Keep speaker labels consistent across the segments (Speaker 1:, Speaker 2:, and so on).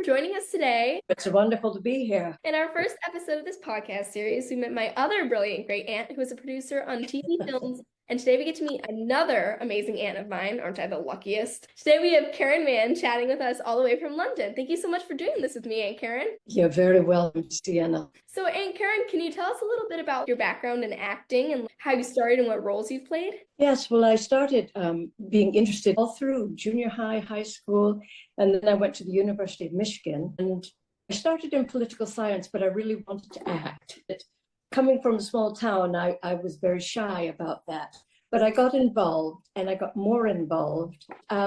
Speaker 1: for joining us today.
Speaker 2: It's wonderful to be here.
Speaker 1: In our first episode of this podcast series, we met my other brilliant great aunt who is a producer on TV films. And today we get to meet another amazing aunt of mine. Aren't I the luckiest? Today we have Karen Mann chatting with us all the way from London. Thank you so much for doing this with me, Aunt Karen.
Speaker 2: You're very welcome, Sienna.
Speaker 1: So, Aunt Karen, can you tell us a little bit about your background in acting and how you started and what roles you've played?
Speaker 2: Yes, well, I started being interested all through junior high, high school, and then I went to the University of Michigan. And I started in political science, but I really wanted to act. Coming from a small town, I was very shy about that. But I got involved, and I got more involved.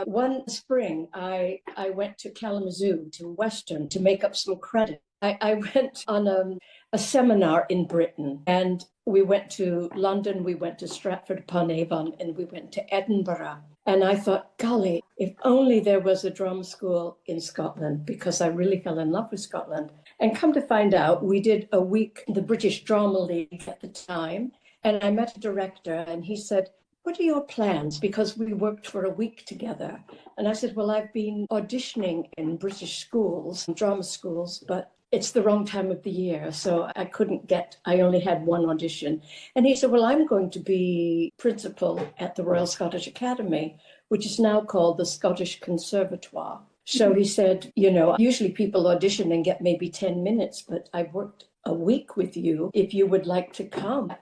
Speaker 2: One spring, I went to Kalamazoo, to Western, to make up some credit. I went on a seminar in Britain, and we went to London, we went to Stratford-upon-Avon, and we went to Edinburgh. And I thought, golly, if only there was a drum school in Scotland, because I really fell in love with Scotland. And come to find out, we did a week in the British Drama League at the time, and I met a director, and he said, what are your plans? Because we worked for a week together. And I said, well, I've been auditioning in British schools, drama schools, but it's the wrong time of the year. So I only had one audition. And he said, well, I'm going to be principal at the Royal Scottish Academy, which is now called the Scottish Conservatoire. So he said, usually people audition and get maybe 10 minutes, but I've worked a week with you. If you would like to come,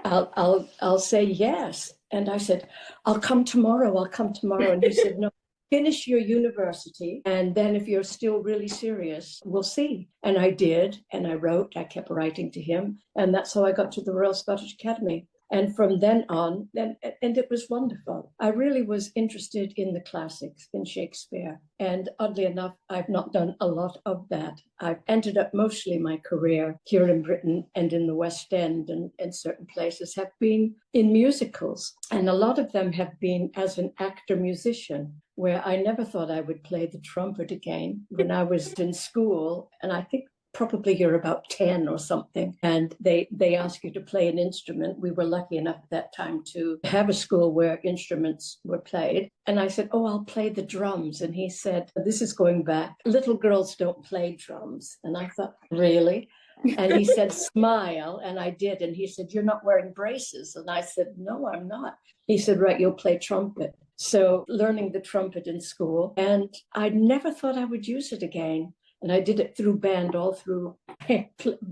Speaker 2: I'll say yes. And I said, I'll come tomorrow. And he said, no, finish your university. And then if you're still really serious, we'll see. And I did. And I kept writing to him. And that's how I got to the Royal Scottish Academy. And from then on, and it was wonderful. I really was interested in the classics, in Shakespeare. And oddly enough, I've not done a lot of that. I've ended up mostly my career here in Britain and in the West End and certain places have been in musicals. And a lot of them have been as an actor-musician, where I never thought I would play the trumpet again. When I was in school, and I think probably you're about 10 or something, and they ask you to play an instrument. We were lucky enough at that time to have a school where instruments were played. And I said, oh, I'll play the drums. And he said, this is going back. Little girls don't play drums. And I thought, really? And he said, smile. And I did. And he said, you're not wearing braces. And I said, no, I'm not. He said, right, you'll play trumpet. So learning the trumpet in school. And I never thought I would use it again. And I did it through band, all through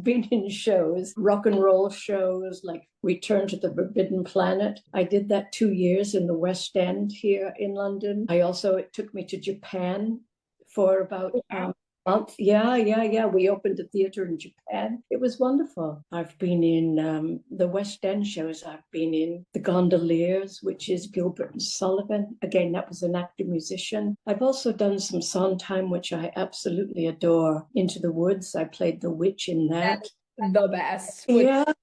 Speaker 2: being in shows, rock and roll shows, like Return to the Forbidden Planet. I did that 2 years in the West End here in London. It took me to Japan for about a month. Yeah. We opened a theater in Japan. It was wonderful. I've been in the West End shows. I've been in The Gondoliers, which is Gilbert and Sullivan. Again, that was an actor-musician. I've also done some Sondheim, which I absolutely adore. Into the Woods, I played the witch in that.
Speaker 1: The best.
Speaker 2: Yeah.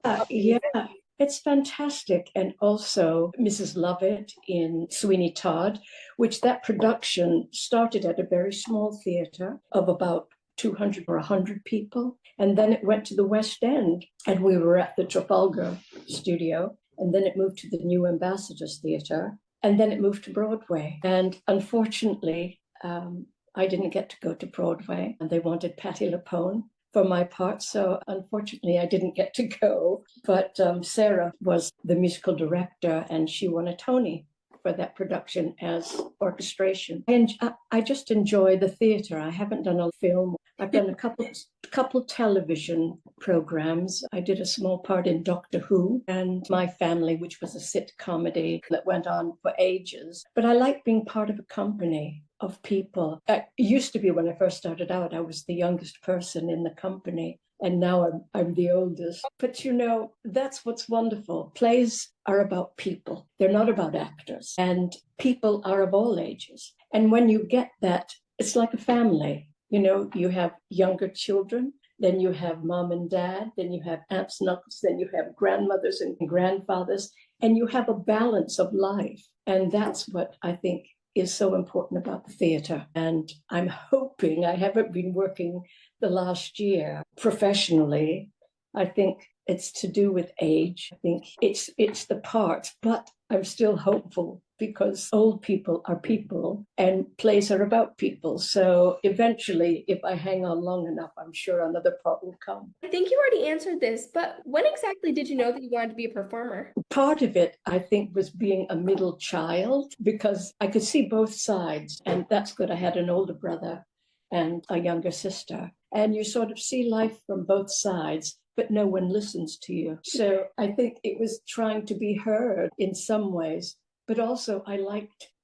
Speaker 2: It's fantastic. And also Mrs. Lovett in Sweeney Todd, which that production started at a very small theater of about 200 or 100 people. And then it went to the West End, and we were at the Trafalgar studio. And then it moved to the New Ambassadors Theater. And then it moved to Broadway. And unfortunately, I didn't get to go to Broadway. And they wanted Patti LuPone for my part. So unfortunately, I didn't get to go. But Sarah was the musical director, and she won a Tony for that production as orchestration. And I just enjoy the theater. I haven't done a film. I've done a couple television programs. I did a small part in Doctor Who and My Family, which was a sit comedy that went on for ages. But I like being part of a company of people. It used to be when I first started out, I was the youngest person in the company. And now I'm the oldest. But that's what's wonderful. Plays are about people. They're not about actors. And people are of all ages. And when you get that, it's like a family. You have younger children, then you have mom and dad, then you have aunts and uncles, then you have grandmothers and grandfathers, and you have a balance of life. And that's what I think is so important about the theater. And I'm hoping, I haven't been working the last year professionally. I think it's to do with age. I think it's the parts, but I'm still hopeful because old people are people and plays are about people. So eventually, if I hang on long enough, I'm sure another part will come.
Speaker 1: I think you already answered this, but when exactly did you know that you wanted to be a performer?
Speaker 2: Part of it, I think, was being a middle child because I could see both sides, and that's good. I had an older brother and a younger sister, and you sort of see life from both sides, but no one listens to you. So I think it was trying to be heard in some ways, but also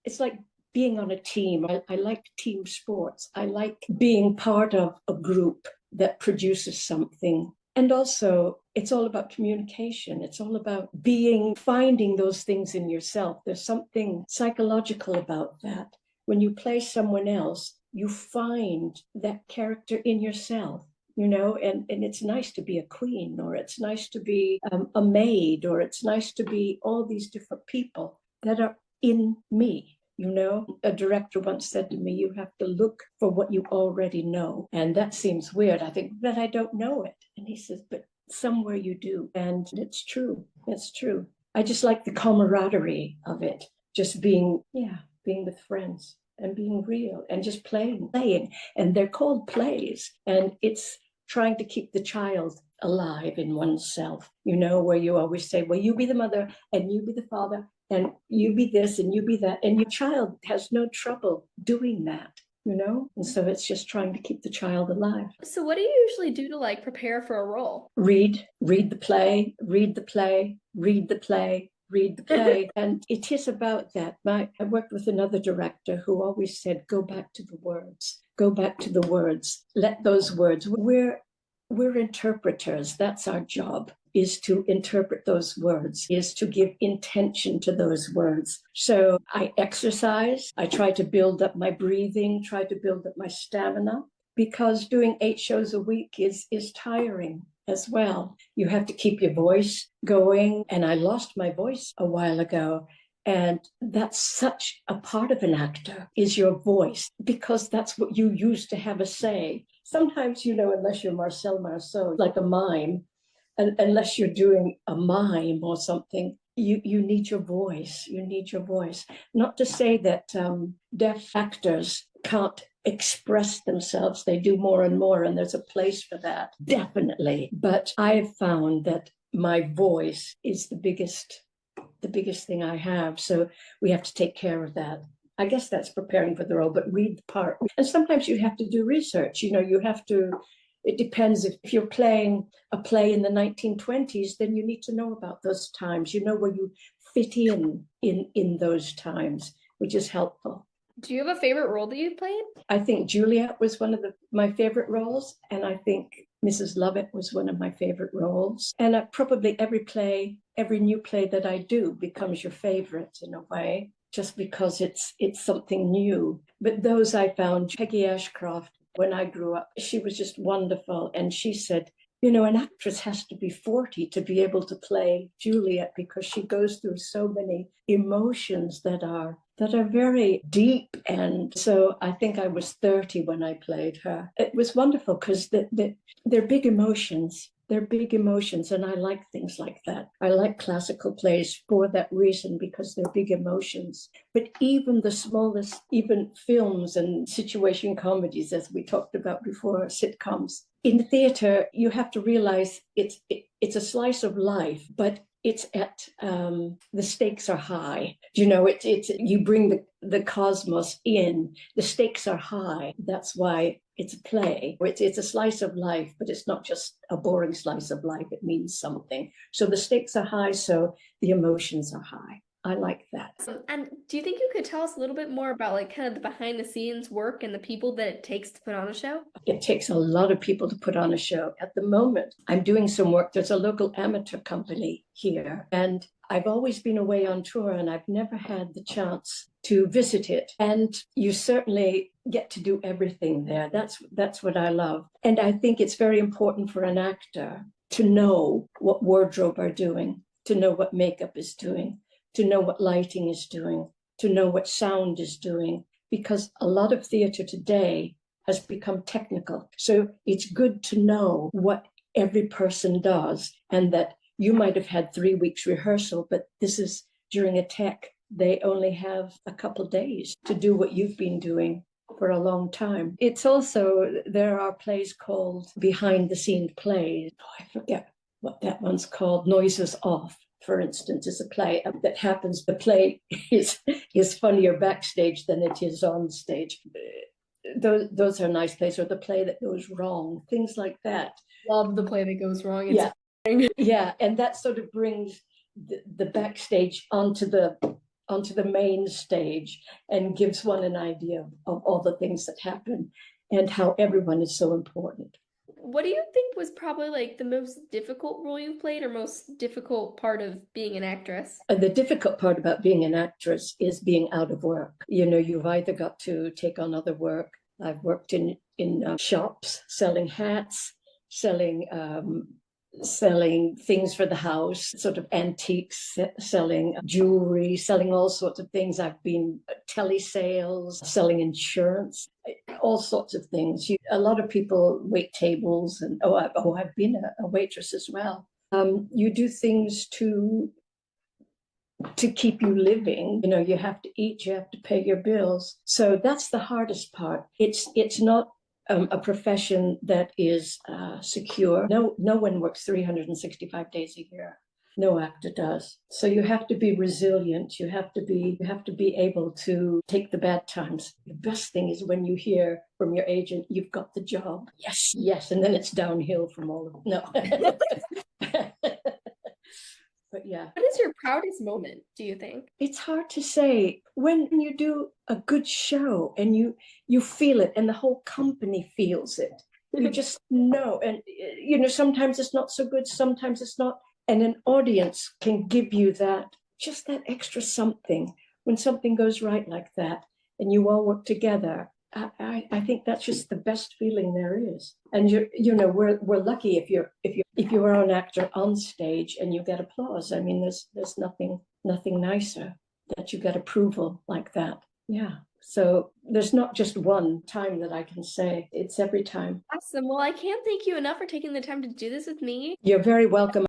Speaker 2: it's like being on a team. I like team sports. I like being part of a group that produces something. And also, it's all about communication. It's all about finding those things in yourself. There's something psychological about that. When you play someone else, you find that character in yourself, and it's nice to be a queen, or it's nice to be a maid, or it's nice to be all these different people that are in me. A director once said to me, you have to look for what you already know. And that seems weird. I think, but I don't know it. And he says, but somewhere you do. And it's true. It's true. I just like the camaraderie of it. Just being with friends and being real and just playing. And they're called plays. And it's trying to keep the child alive in oneself, where you always say, well, you be the mother and you be the father and you be this and you be that. And your child has no trouble doing that, And so it's just trying to keep the child alive.
Speaker 1: So what do you usually do to prepare for a role?
Speaker 2: Read the play, read the play, read the play, read the play. And it is about that. I worked with another director who always said, go back to the words, go back to the words, let those words, we're interpreters. That's our job, is to interpret those words, is to give intention to those words. So I exercise. I try to build up my breathing, try to build up my stamina, because doing 8 shows a week is tiring as well. You have to keep your voice going. And I lost my voice a while ago. And that's such a part of an actor, is your voice, because that's what you use to have a say. Sometimes, unless you're Marcel Marceau, like a mime, and unless you're doing a mime or something, you need your voice. You need your voice. Not to say that deaf actors can't express themselves. They do more and more, and there's a place for that, definitely. But I've found that my voice is the biggest thing I have. So we have to take care of that. I guess that's preparing for the role, but read the part. And sometimes you have to do research. It depends. If you're playing a play in the 1920s, then you need to know about those times, where you fit in those times, which is helpful.
Speaker 1: Do you have a favorite role that you've played?
Speaker 2: I think Juliet was one of my favorite roles, and I think Mrs. Lovett was one of my favorite roles. And probably every new play that I do becomes your favorite in a way, just because it's something new. But those I found, Peggy Ashcroft, when I grew up, she was just wonderful. And she said, an actress has to be 40 to be able to play Juliet, because she goes through so many emotions that are very deep. And so I think I was 30 when I played her. It was wonderful because they're big emotions. They're big emotions, and I like things like that. I like classical plays for that reason, because they're big emotions. But even the smallest, even films and situation comedies, as we talked about before, sitcoms, in theater, you have to realize it's a slice of life, but it's at the stakes are high. It's you bring the cosmos in. The stakes are high. That's why it's a play. It's a slice of life, but it's not just a boring slice of life. It means something. So the stakes are high, so the emotions are high. I like that.
Speaker 1: And do you think you could tell us a little bit more about kind of the behind the scenes work and the people that it takes to put on a show?
Speaker 2: It takes a lot of people to put on a show. At the moment, I'm doing some work. There's a local amateur company here, and I've always been away on tour, and I've never had the chance to visit it. And you certainly get to do everything there. That's what I love. And I think it's very important for an actor to know what wardrobe are doing, to know what makeup is doing, to know what lighting is doing, to know what sound is doing, because a lot of theater today has become technical. So it's good to know what every person does, and that you might have had 3 weeks rehearsal, but this is during a tech they only have a couple days to do what you've been doing for a long time. It's also, there are plays called behind the scene plays. I forget what that one's called. Noises Off, for instance, is a play that happens. The play is funnier backstage than it is on stage. Those are nice plays, or the play that goes wrong, things like that.
Speaker 1: Love the play that goes wrong.
Speaker 2: Yeah, and that sort of brings the backstage onto the main stage and gives one an idea of all the things that happen and how everyone is so important.
Speaker 1: What do you think was probably like the most difficult role you've played or most difficult part of being an actress?
Speaker 2: The difficult part about being an actress is being out of work. You've either got to take on other work. I've worked in shops selling hats, selling things for the house, sort of antiques, selling jewelry, selling all sorts of things. I've been telesales, selling insurance, all sorts of things. A lot of people wait tables, and I've been a waitress as well. You do things to keep you living. You have to eat, you have to pay your bills. So that's the hardest part. It's not a profession that is secure. No one works 365 days a year. No actor does. So you have to be resilient. You have to be able to take the bad times. The best thing is when you hear from your agent, you've got the job. Yes, and then it's downhill from all of no. But yeah.
Speaker 1: What is your proudest moment, do you think?
Speaker 2: It's hard to say. When you do a good show and you feel it and the whole company feels it, you just know. And sometimes it's not so good, sometimes it's not. And an audience can give you just that extra something when something goes right like that and you all work together. I think that's just the best feeling there is. And we're lucky if you're an actor on stage and you get applause. I mean, there's nothing nicer that you get approval like that. Yeah. So there's not just one time that I can say, it's every time.
Speaker 1: Awesome. Well, I can't thank you enough for taking the time to do this with me.
Speaker 2: You're very welcome.